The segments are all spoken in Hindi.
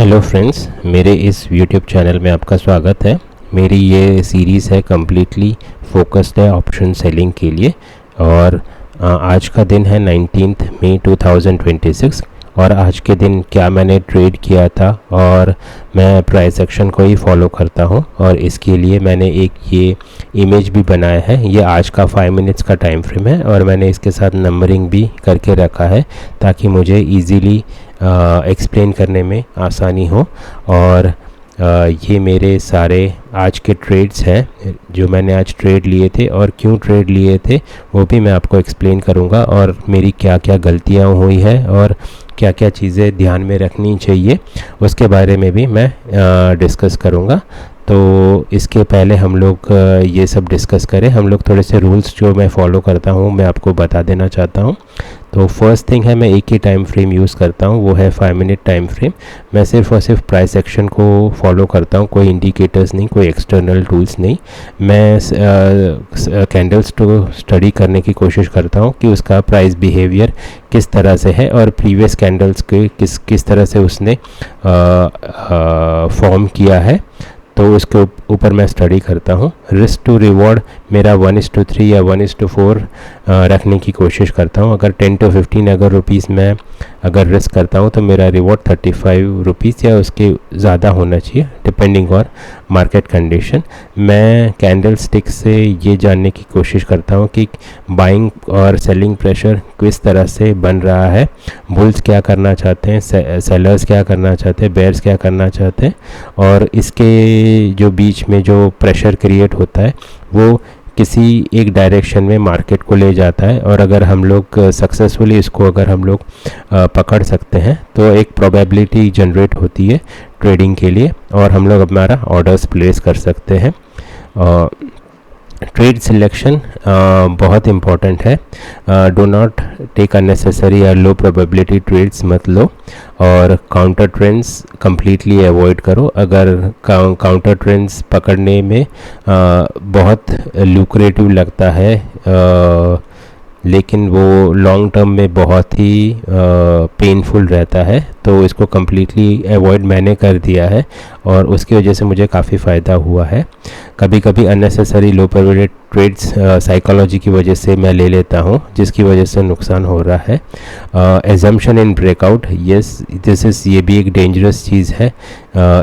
हेलो फ्रेंड्स, मेरे इस यूट्यूब चैनल में आपका स्वागत है। मेरी ये सीरीज़ है कम्प्लीटली फोकस्ड है ऑप्शन सेलिंग के लिए। और आज का दिन है 19 मई 2026 और आज के दिन क्या मैंने ट्रेड किया था और मैं प्राइस एक्शन को ही फॉलो करता हूँ। और इसके लिए मैंने एक ये इमेज भी बनाया है। ये आज का 5 मिनट्स का टाइम फ्रेम है और मैंने इसके साथ नंबरिंग भी करके रखा है ताकि मुझे इजीली एक्सप्लेन करने में आसानी हो। और ये मेरे सारे आज के ट्रेड्स हैं जो मैंने आज ट्रेड लिए थे और क्यों ट्रेड लिए थे वो भी मैं आपको एक्सप्लेन करूँगा। और मेरी क्या क्या गलतियाँ हुई है और क्या क्या चीज़ें ध्यान में रखनी चाहिए उसके बारे में भी मैं डिस्कस करूँगा। तो इसके पहले हम लोग ये सब डिस्कस करें। हम लोग थोड़े से रूल्स जो मैं फ़ॉलो करता हूँ मैं आपको बता देना चाहता हूँ। तो फर्स्ट थिंग है, मैं एक ही टाइम फ्रेम यूज़ करता हूँ, वो है 5 मिनट टाइम फ्रेम। मैं सिर्फ और सिर्फ प्राइस एक्शन को फॉलो करता हूँ, कोई इंडिकेटर्स नहीं, कोई एक्सटर्नल टूल्स नहीं। मैं कैंडल्स को स्टडी करने की कोशिश करता हूँ कि उसका प्राइस बिहेवियर किस तरह से है और प्रीवियस कैंडल्स के किस तरह से उसने फॉर्म किया है, तो उसके ऊपर मैं स्टडी करता हूँ। रिस्क टू रिवॉर्ड मेरा 1:3 या 1:4 रखने की कोशिश करता हूँ। अगर 10 to 15 अगर रुपीज़ मैं अगर रिस्क करता हूँ तो मेरा रिवॉर्ड 35 रुपीज़ या उसके ज़्यादा होना चाहिए डिपेंडिंग ऑन मार्केट कंडीशन। मैं कैंडल स्टिक से ये जानने की कोशिश करता हूँ कि बाइंग और सेलिंग प्रेशर किस तरह से बन रहा है, बुल्स क्या करना चाहते हैं, सेलर्स क्या करना चाहते हैं, बेयर्स क्या करना चाहते हैं, और इसके जो बीच में जो प्रेशर क्रिएट होता है वो किसी एक डायरेक्शन में मार्केट को ले जाता है। और अगर हम लोग सक्सेसफुली इसको अगर हम लोग पकड़ सकते हैं तो एक प्रोबेबिलिटी जनरेट होती है ट्रेडिंग के लिए और हम लोग हमारा ऑर्डर्स प्लेस कर सकते हैं। ट्रेड सिलेक्शन बहुत इम्पॉर्टेंट है। डो नॉट टेक अननेसेसरी या लो प्रोबेबिलिटी ट्रेड्स मत लो और काउंटर ट्रेंड्स कम्प्लीटली अवॉइड करो। अगर काउंटर ट्रेंड्स पकड़ने में बहुत लुक्रेटिव लगता है लेकिन वो लॉन्ग टर्म में बहुत ही पेनफुल रहता है, तो इसको कम्प्लीटली अवॉइड मैंने कर दिया है और उसकी वजह से मुझे काफ़ी फ़ायदा हुआ है। कभी कभी unnecessary low probability trades psychology की वजह से मैं ले लेता हूँ जिसकी वजह से नुकसान हो रहा है। Assumption in breakout, yes this is ये भी एक डेंजरस चीज़ है।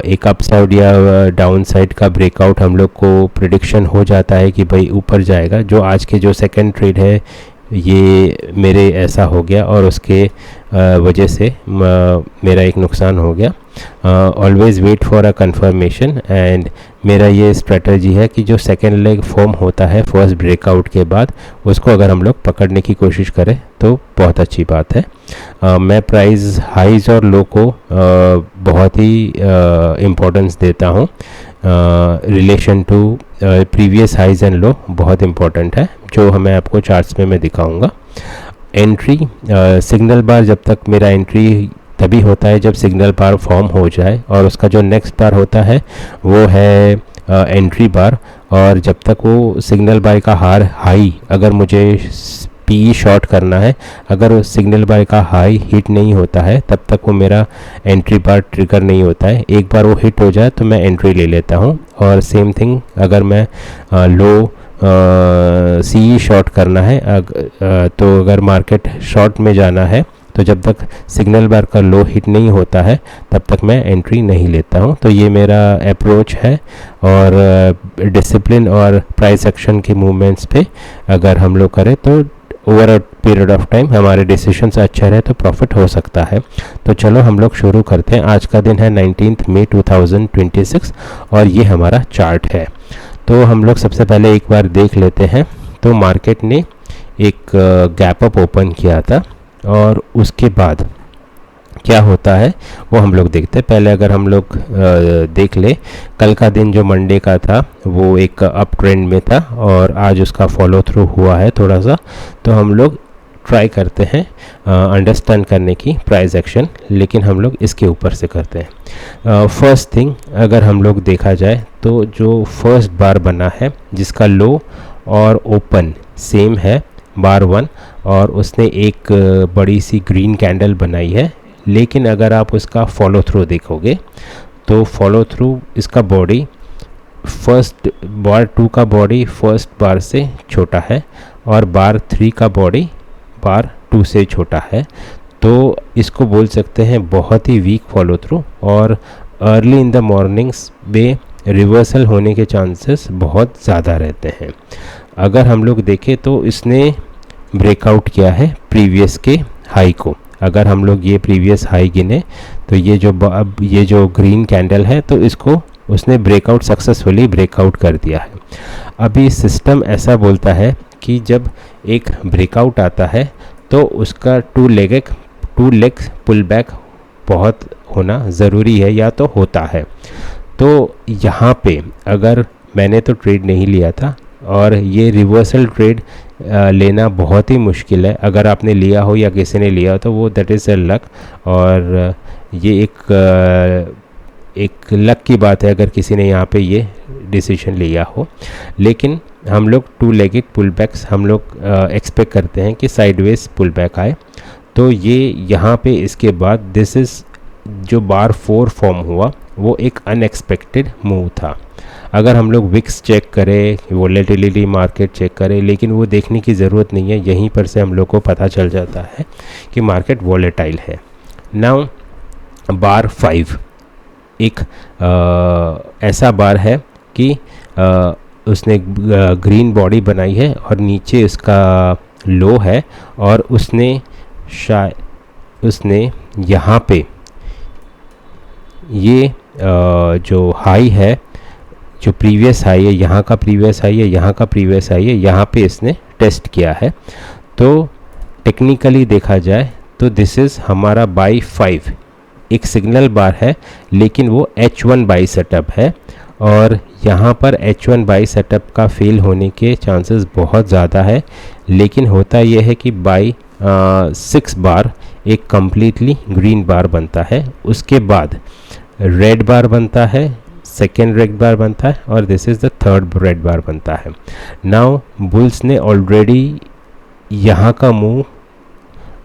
एक अप साइड या डाउन साइड का ब्रेकआउट हम लोग को प्रिडिक्शन हो जाता है कि भाई ऊपर जाएगा। जो आज के जो सेकंड ट्रेड है ये मेरे ऐसा हो गया और उसके वजह से मेरा एक नुकसान हो गया। Always wait for a confirmation and मेरा ये स्ट्रेटजी है कि जो सेकेंड लेग फॉर्म होता है फर्स्ट ब्रेकआउट के बाद उसको अगर हम लोग पकड़ने की कोशिश करें तो बहुत अच्छी बात है। मैं प्राइस हाइज और लो को बहुत ही इम्पोर्टेंस देता हूँ। Relation to previous highs and low बहुत इम्पोर्टेंट है जो हमें आपको चार्ट्स में मैं दिखाऊंगा। एंट्री सिग्नल बार, जब तक मेरा एंट्री तभी होता है जब सिग्नल बार फॉर्म हो जाए और उसका जो नेक्स्ट बार होता है वो है एंट्री बार। और जब तक वो सिग्नल बार का हाई अगर मुझे पी शॉर्ट करना है, अगर उस सिग्नल बार का हाई हिट नहीं होता है तब तक वो मेरा एंट्री बार ट्रिगर नहीं होता है। एक बार वो हिट हो जाए तो मैं एंट्री ले लेता हूँ। और सेम थिंग अगर मैं लो सी शॉर्ट करना है तो अगर मार्केट शॉर्ट में जाना है तो जब तक सिग्नल बार का लो हिट नहीं होता है तब तक मैं एंट्री नहीं लेता हूं। तो ये मेरा अप्रोच है और डिसिप्लिन और प्राइस एक्शन के मूवमेंट्स पे अगर हम लोग करें तो over a period of time हमारे डिसीजंस अच्छा रहे तो प्रॉफिट हो सकता है। तो चलो हम लोग शुरू करते हैं। आज का दिन है 19 मई 2026 और ये हमारा चार्ट है। तो हम लोग सबसे पहले एक बार देख लेते हैं। तो मार्केट ने एक गैप अप ओपन किया था और उसके बाद क्या होता है वो हम लोग देखते हैं। पहले अगर हम लोग देख ले, कल का दिन जो मंडे का था वो एक अप ट्रेंड में था और आज उसका फॉलो थ्रू हुआ है थोड़ा सा। तो हम लोग ट्राई करते हैं अंडरस्टैंड करने की प्राइस एक्शन, लेकिन हम लोग इसके ऊपर से करते हैं। फर्स्ट थिंग अगर हम लोग देखा जाए तो जो फर्स्ट बार बना है जिसका लो और ओपन सेम है बार 1 और उसने एक बड़ी सी ग्रीन कैंडल बनाई है लेकिन अगर आप उसका फॉलो थ्रू देखोगे तो फॉलो थ्रू इसका बॉडी फर्स्ट बार 2 का बॉडी फर्स्ट बार से छोटा है और बार 3 का बॉडी बार 2 से छोटा है। तो इसको बोल सकते हैं बहुत ही वीक फॉलो थ्रू, और अर्ली इन द मॉर्निंग्स में रिवर्सल होने के चांसेस बहुत ज़्यादा रहते हैं। अगर हम लोग देखें तो इसने ब्रेकआउट किया है प्रीवियस के हाई को। अगर हम लोग ये प्रीवियस हाई गिने तो ये जो ग्रीन कैंडल है तो इसको उसने ब्रेकआउट सक्सेसफुली ब्रेकआउट कर दिया है। अभी सिस्टम ऐसा बोलता है कि जब एक ब्रेकआउट आता है तो उसका टू लेग पुल बैक बहुत होना ज़रूरी है या तो होता है। तो यहाँ पे अगर मैंने तो ट्रेड नहीं लिया था और ये रिवर्सल ट्रेड लेना बहुत ही मुश्किल है। अगर आपने लिया हो या किसी ने लिया हो तो वो दैट इज़ अ लक, और ये एक लक की बात है अगर किसी ने यहाँ पे ये डिसीजन लिया हो। लेकिन हम लोग 2 लेगेड पुल बैक्स हम लोग एक्सपेक्ट करते हैं कि साइडवेज पुल बैक आए। तो ये यहाँ पे इसके बाद दिस इज़ जो बार 4 फॉर्म हुआ वो एक अनएक्सपेक्टेड मूव था। अगर हम लोग विक्स चेक करें, वोलेटिलिटी मार्केट चेक करें, लेकिन वो देखने की ज़रूरत नहीं है, यहीं पर से हम लोग को पता चल जाता है कि मार्केट वोलेटाइल है। नाउ बार 5 एक ऐसा बार है कि उसने ग्रीन बॉडी बनाई है और नीचे इसका लो है, और उसने यहाँ पे ये जो हाई है, जो प्रीवियस हाई है, यहाँ का प्रीवियस हाई है, यहाँ का प्रीवियस हाई है, यहाँ पे इसने टेस्ट किया है। तो टेक्निकली देखा जाए तो दिस इज़ हमारा बाई 5 एक सिग्नल बार है, लेकिन वो H1 बाई सेटअप है, और यहाँ पर H1 बाई सेटअप का फेल होने के चांसेस बहुत ज़्यादा है। लेकिन होता यह है कि बाई 6 बार एक कम्प्लीटली ग्रीन बार बनता है, उसके बाद रेड बार बनता है, सेकेंड रेड बार बनता है, और this is the third red bar बनता है। नाउ बुल्स ने ऑलरेडी यहाँ का मूव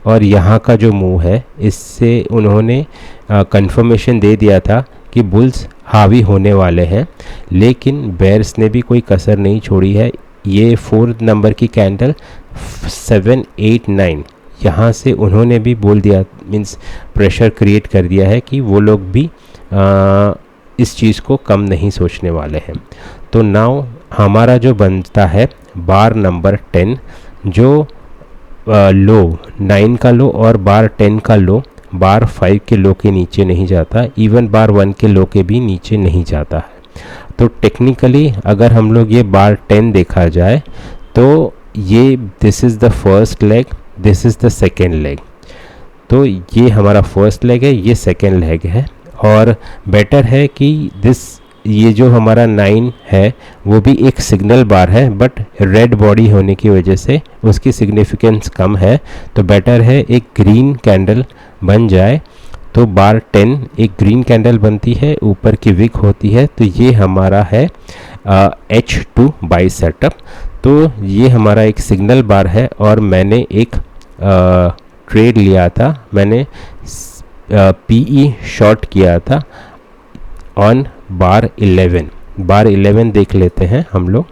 और यहाँ का जो मूव है, इससे उन्होंने कंफर्मेशन दे दिया था कि बुल्स हावी होने वाले हैं, लेकिन बेयर्स ने भी कोई कसर नहीं छोड़ी है। ये 4 नंबर की कैंडल 7, 8, 9 यहाँ से उन्होंने भी बोल दिया, मीन्स प्रेशर क्रिएट कर दिया है कि वो लोग भी इस चीज़ को कम नहीं सोचने वाले हैं। तो नाउ हमारा जो बनता है बार नंबर 10, जो लो 9 का लो और बार 10 का लो बार 5 के लो के नीचे नहीं जाता, इवन बार 1 के लो के भी नीचे नहीं जाता है। तो टेक्निकली अगर हम लोग ये बार 10 देखा जाए तो ये this is the first leg, this is the second leg. तो ये हमारा फर्स्ट लेग है, ये सेकेंड लेग है, और बेटर है कि ये जो हमारा 9 है वो भी एक सिग्नल बार है, बट रेड बॉडी होने की वजह से उसकी सिग्निफिकेंस कम है। तो बेटर है एक ग्रीन कैंडल बन जाए। तो बार 10 एक ग्रीन कैंडल बनती है, ऊपर की विक होती है, तो ये हमारा है H2 बाई सेटअप। तो ये हमारा एक सिग्नल बार है, और मैंने एक ट्रेड लिया था, मैंने PE शॉर्ट किया था ऑन बार 11। बार 11 देख लेते हैं हम लोग।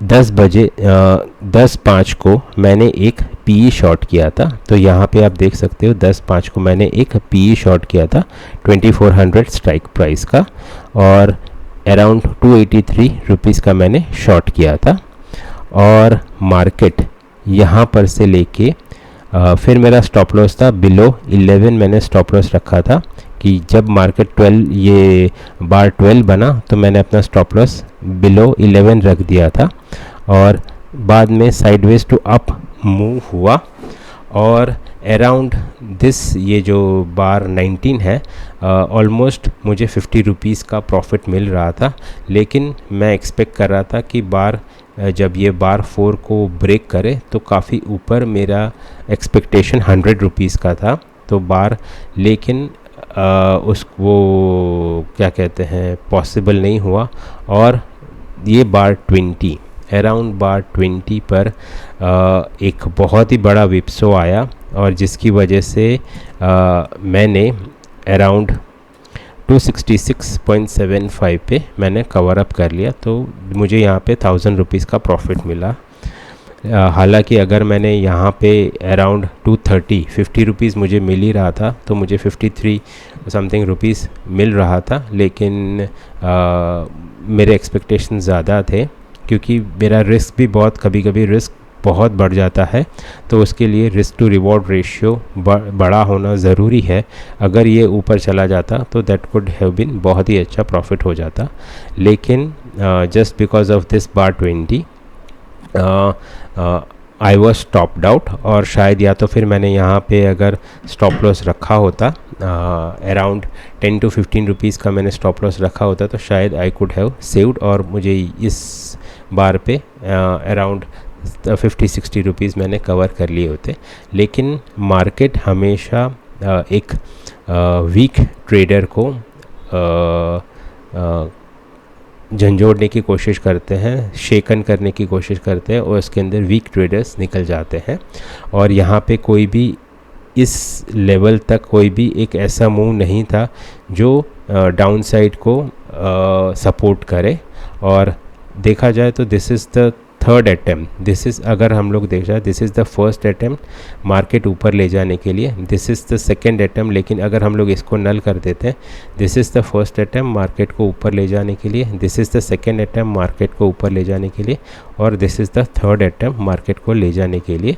10:05 को मैंने एक PE शॉर्ट किया था। तो यहाँ पे आप देख सकते हो 10:05 को मैंने एक PE शॉर्ट किया था 2400 स्ट्राइक प्राइस का, और अराउंड 283 रुपीज़ का मैंने शॉर्ट किया था। और मार्केट यहाँ पर से लेके फिर मेरा स्टॉप लॉस था बिलो 11, मैंने स्टॉप लॉस रखा था कि जब मार्केट 12 ये बार 12 बना तो मैंने अपना स्टॉप लॉस बिलो 11 रख दिया था, और बाद में साइडवेज टू अप मूव हुआ, और अराउंड दिस ये जो बार 19 है ऑलमोस्ट मुझे 50 रुपीज़ का प्रॉफिट मिल रहा था। लेकिन मैं एक्सपेक्ट कर रहा था कि जब ये बार 4 को ब्रेक करे तो काफ़ी ऊपर, मेरा एक्सपेक्टेशन 100 रुपीज़ का था। तो बार लेकिन वो क्या कहते हैं पॉसिबल नहीं हुआ, और ये बार 20 अराउंड बार 20 पर एक बहुत ही बड़ा विप्सो आया, और जिसकी वजह से मैंने अराउंड 266.75 पे मैंने कवर अप कर लिया, तो मुझे यहाँ पे 1000 रुपीज़ का प्रॉफिट मिला। हालांकि अगर मैंने यहाँ पे अराउंड 50 रुपीज़ मुझे मिल ही रहा था, तो मुझे 53 समथिंग रुपीज़ मिल रहा था, लेकिन मेरे एक्सपेक्टेशन ज़्यादा थे, क्योंकि मेरा रिस्क भी बहुत, कभी कभी रिस्क बहुत बढ़ जाता है, तो उसके लिए रिस्क टू रिवॉर्ड रेशियो बड़ा होना ज़रूरी है। अगर ये ऊपर चला जाता तो दैट कुड हैव बीन बहुत ही अच्छा प्रॉफिट हो जाता, लेकिन just because of this bar 20 I was stopped out. और शायद या तो फिर मैंने यहाँ पे अगर स्टॉप लॉस रखा होता, अराउंड 10 to 15 रुपीज़ का मैंने स्टॉप लॉस रखा होता, तो शायद आई कुड हैव सेव्ड, और मुझे इस बार पे अराउंड 50-60 रुपीज़ मैंने कवर कर लिए होते। लेकिन मार्केट हमेशा एक वीक ट्रेडर को झंझोड़ने की कोशिश करते हैं, शेकन करने की कोशिश करते हैं, और उसके अंदर वीक ट्रेडर्स निकल जाते हैं। और यहाँ पे कोई भी इस लेवल तक कोई भी एक ऐसा मूव नहीं था जो डाउनसाइड को सपोर्ट करे। और देखा जाए तो this is the third attempt, this is, अगर हम लोग देख जाए, this is the first attempt market ऊपर ले जाने के लिए, this is the second attempt. लेकिन अगर हम लोग इसको नल कर देते हैं, this is the first attempt market को ऊपर ले जाने के लिए, this is the second attempt market को ऊपर ले जाने के लिए, और this is the third attempt market को ले जाने के लिए।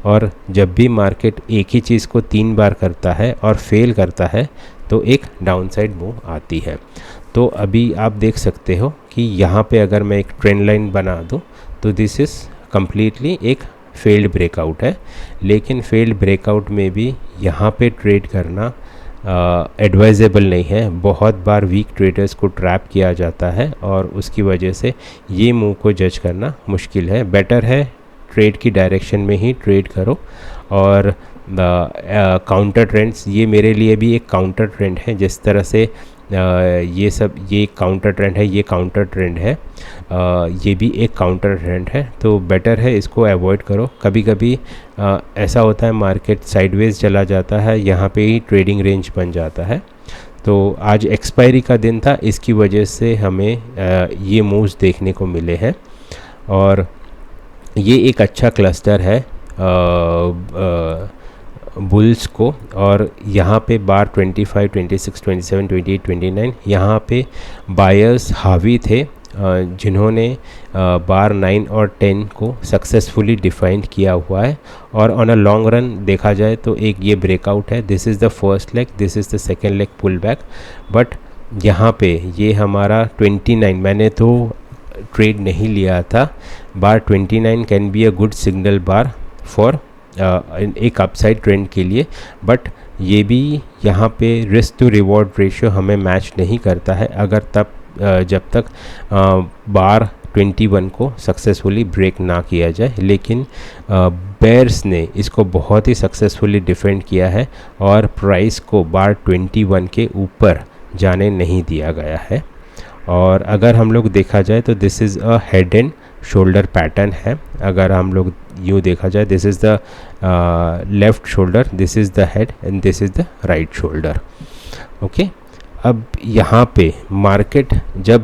और जब भी मार्केट एक ही चीज़ को 3 बार करता है और फेल करता है, तो एक डाउनसाइड मूव आती है। तो अभी आप देख सकते हो कि यहाँ पे अगर मैं एक ट्रेंड लाइन बना दूँ, तो दिस इज़ कम्प्लीटली एक फेल्ड ब्रेकआउट है। लेकिन फेल्ड ब्रेकआउट में भी यहाँ पे ट्रेड करना एडवाइजेबल नहीं है। बहुत बार वीक ट्रेडर्स को ट्रैप किया जाता है, और उसकी वजह से ये मूव को जज करना मुश्किल है। बेटर है ट्रेड की डायरेक्शन में ही ट्रेड करो। और काउंटर ट्रेंड्स, ये मेरे लिए भी एक काउंटर ट्रेंड है। जिस तरह से ये सब, ये काउंटर ट्रेंड है, ये काउंटर ट्रेंड है, ये भी एक काउंटर ट्रेंड है, तो बेटर है इसको अवॉइड करो। कभी कभी ऐसा होता है मार्केट साइडवेज चला जाता है, यहाँ पे ही ट्रेडिंग रेंज बन जाता है। तो आज एक्सपायरी का दिन था, इसकी वजह से हमें ये मूव्स देखने को मिले हैं। और ये एक अच्छा क्लस्टर है बुल्स को। और यहाँ पे बार 25, 26, 27, 28, 29 यहाँ पे बायर्स हावी थे, जिन्होंने बार 9 और 10 को सक्सेसफुली डिफाइंड किया हुआ है। और ऑन अ लॉन्ग रन देखा जाए तो एक ये ब्रेकआउट है, this is the first leg, this is the second leg pull back. But यहाँ पे ये हमारा 29, मैंने तो ट्रेड नहीं लिया था, बार 29 can be a good signal bar for एक अपसाइड ट्रेंड के लिए। बट ये भी यहाँ पे रिस्क टू रिवॉर्ड रेशियो हमें मैच नहीं करता है, अगर तब जब तक बार 21 को सक्सेसफुली ब्रेक ना किया जाए। लेकिन बेयर्स ने इसको बहुत ही सक्सेसफुली डिफेंड किया है, और प्राइस को बार 21 के ऊपर जाने नहीं दिया गया है। और अगर हम लोग देखा जाए तो this is a head and shoulder pattern है। अगर हम लोग यूँ देखा जाए, this is the left shoulder, this is the head and this is the right shoulder. Okay, अब यहाँ पे मार्केट जब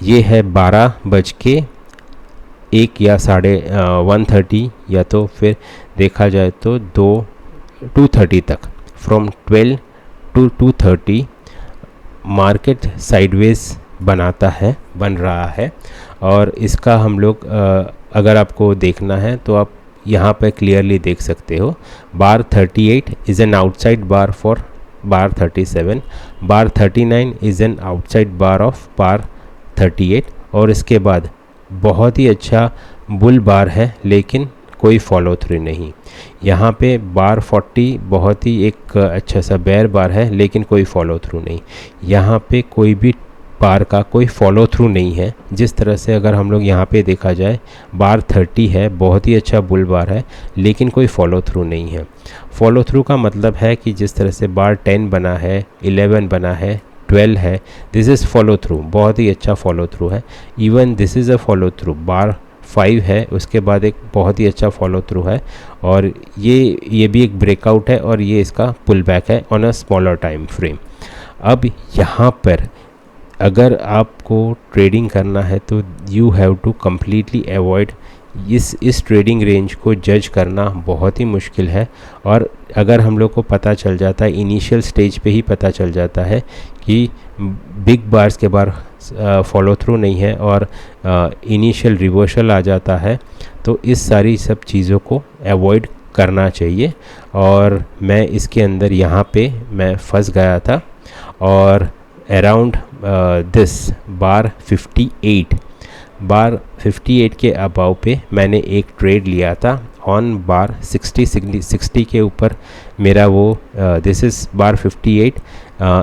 ये है 12:01 या 1:30, या तो फिर देखा जाए तो 2:30 तक, फ्रॉम 12 to 2:30 मार्केट साइडवेज बन रहा है। और इसका हम लोग अगर आपको देखना है तो आप यहाँ पर क्लियरली देख सकते हो, बार 38 is an outside bar for bar 37, bar 39 is an outside bar of बार 38। और इसके बाद बहुत ही अच्छा बुल बार है, लेकिन कोई फॉलो थ्रू नहीं। यहाँ पे बार 40 बहुत ही एक अच्छा सा बेयर बार है, लेकिन कोई फॉलो थ्रू नहीं। यहाँ पे कोई भी बार का कोई फॉलो थ्रू नहीं है। जिस तरह से अगर हम लोग यहाँ पे देखा जाए, बार 30 है, बहुत ही अच्छा बुल बार है, लेकिन कोई फॉलो थ्रू नहीं है। फॉलो थ्रू का मतलब है कि जिस तरह से बार 10 बना है, 11 बना है, 12 है, दिस इज़ फॉलो थ्रू, बहुत ही अच्छा फॉलो थ्रू है। Even this is a follow through, bar 5 है, उसके बाद एक बहुत ही अच्छा फॉलो थ्रू है, और ये भी एक ब्रेकआउट है, और ये इसका पुल बैक है on a smaller time frame. अब यहाँ पर अगर आपको ट्रेडिंग करना है तो you have to completely avoid इस ट्रेडिंग रेंज को जज करना बहुत ही मुश्किल है। और अगर हम लोग को पता चल जाता है, इनिशियल स्टेज पे ही पता चल जाता है कि बिग बार्स के बार फॉलो थ्रू नहीं है और इनिशियल रिवर्सल आ जाता है, तो इस सारी सब चीज़ों को अवॉइड करना चाहिए। और मैं इसके अंदर यहाँ पे मैं फंस गया था, और अराउंड दिस बार 58 के अबाव पे मैंने एक ट्रेड लिया था ऑन बार 60 के ऊपर मेरा वो this is bar 58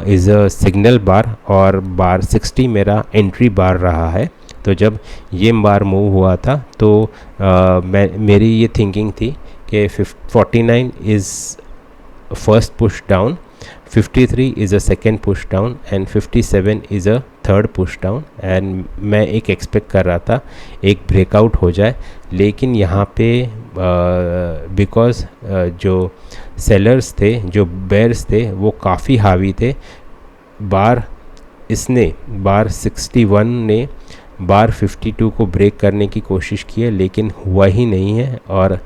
is a signal bar, और बार 60 मेरा एंट्री बार रहा है। तो जब ये बार मूव हुआ था तो मेरी ये थिंकिंग थी कि 49 is first push down, 53 is a second push down and 57 is a third push down, and मैं एक एक्सपेक्ट कर रहा था एक ब्रेकआउट हो जाए। लेकिन यहाँ पे बिकॉज जो सेलर्स थे, जो बेयर्स थे, वो काफ़ी हावी थे। बार 61 ने बार 52 को ब्रेक करने की कोशिश की है, लेकिन हुआ ही नहीं है, और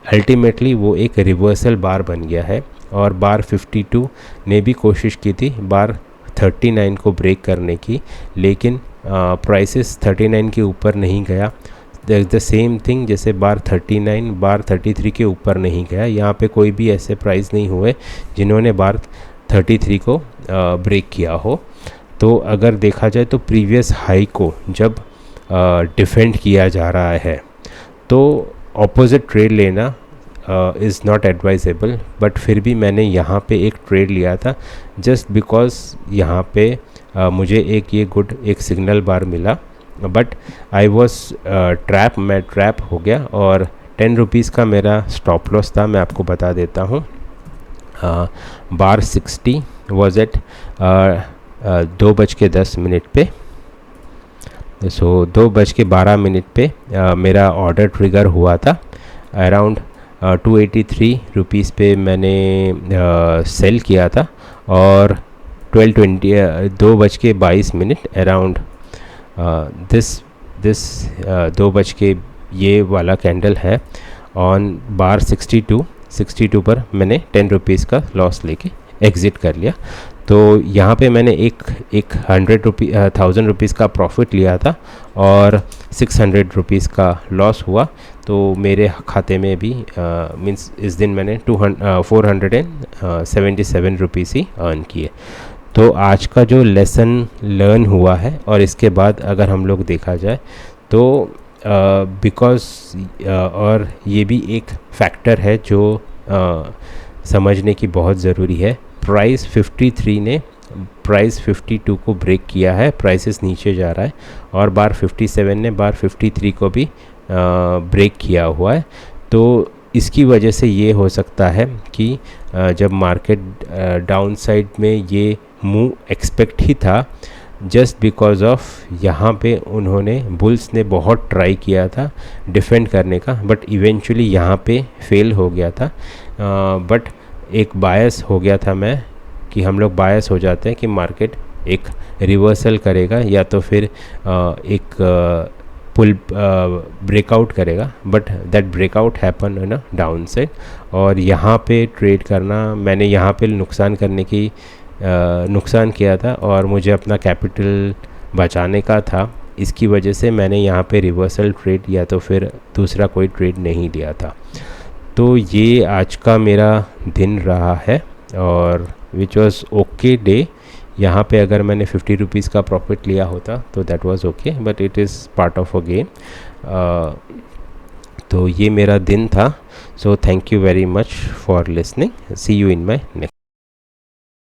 अल्टीमेटली वो एक रिवर्सल बार बन गया है। और बार 52 ने भी कोशिश की थी बार 39 को ब्रेक करने की, लेकिन प्राइसेस 39 के ऊपर नहीं गया। द सेम थिंग जैसे बार 39 बार 33 के ऊपर नहीं गया। यहाँ पे कोई भी ऐसे प्राइस नहीं हुए जिन्होंने बार 33 को ब्रेक किया हो। तो अगर देखा जाए तो प्रीवियस हाई को जब डिफेंड किया जा रहा है तो ऑपोजिट ट्रेड लेना इज़ नॉट एडवाइजेबल, बट फिर भी मैंने यहाँ पे एक ट्रेड लिया था जस्ट बिकॉज यहाँ पे मुझे ये गुड एक सिग्नल बार मिला, बट आई वॉज मैं ट्रैप हो गया, और 10 रुपीज़ का मेरा स्टॉप लॉस था। मैं आपको बता देता हूँ, बार 60 वॉज एट 2:10 पे, सो 2:12 पे मेरा ऑर्डर ट्रिगर हुआ था। अराउंड 283 रुपीज़ पे मैंने सेल किया था, और 2:22 अराउंड दिस 2 ये वाला कैंडल है ऑन बार 62 पर मैंने 10 रुपीज़ का लॉस लेके एग्ज़िट कर लिया। तो यहाँ पे मैंने एक 1000 रुपीज़ का प्रॉफिट लिया था और 600 रुपीज़ का लॉस हुआ। तो मेरे खाते में भी मीन्स इस दिन मैंने 477 रुपीज़ ही अर्न किए। तो आज का जो लेसन लर्न हुआ है, और इसके बाद अगर हम लोग देखा जाए तो बिकॉज़ और ये भी एक फैक्टर है जो समझने की बहुत ज़रूरी है। प्राइस 53 ने प्राइस 52 को ब्रेक किया है, प्राइसेस नीचे जा रहा है, और बार 57 ने बार 53 को भी ब्रेक किया हुआ है। तो इसकी वजह से ये हो सकता है कि जब मार्केट डाउन साइड में ये मूव एक्सपेक्ट ही था, जस्ट बिकॉज ऑफ यहाँ पे उन्होंने बुल्स ने बहुत ट्राई किया था डिफेंड करने का, बट इवेंचुअली यहाँ पे फेल हो गया था। बट एक बायस हो गया था मैं कि हम लोग बायस हो जाते हैं कि मार्केट एक रिवर्सल करेगा या तो फिर एक पुल ब्रेकआउट करेगा, बट दैट ब्रेकआउट हैपन है ना डाउन साइड। और यहाँ पे ट्रेड करना, मैंने यहाँ पे नुकसान किया था और मुझे अपना कैपिटल बचाने का था। इसकी वजह से मैंने यहाँ पे रिवर्सल ट्रेड या तो फिर दूसरा कोई ट्रेड नहीं लिया था। तो ये आज का मेरा दिन रहा है, और विच वॉज ओके डे। यहाँ पे अगर मैंने 50 रुपीज़ का प्रॉफिट लिया होता तो that was okay, but it is part of a game. तो ये मेरा दिन था। So thank you very much for listening. See you in my next